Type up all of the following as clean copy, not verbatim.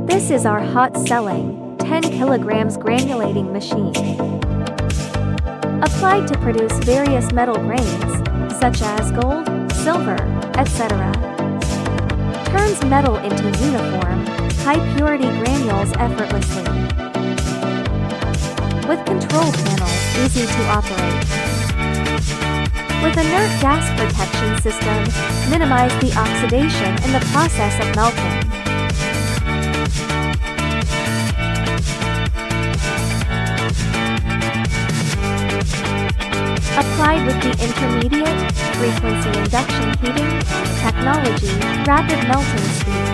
This is our hot-selling 10 kilograms granulating machine. Applied to produce various metal grains, such as gold, silver, etc. Turns metal into uniform, high-purity granules effortlessly. With control panel, easy to operate. With inert gas protection system, minimize the oxidation in the process of melting. Applied with the intermediate frequency induction heating technology, rapid melting speed.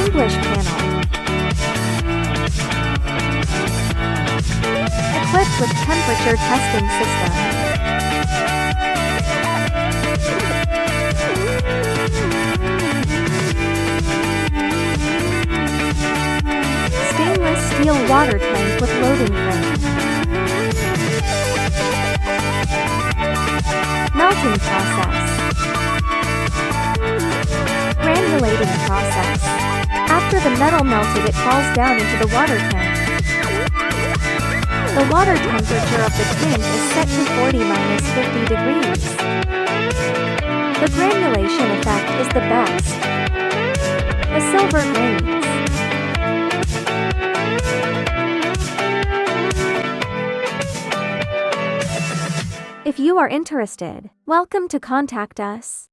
English panel. Equipped with temperature testing system. Stainless steel water tank with loading crane. Melting process. Granulating process. After the metal melted, it falls down into the water tank. The water temperature of the tank is set to 40–50 degrees. The granulation effect is the best. The silver grains. If you are interested, welcome to contact us.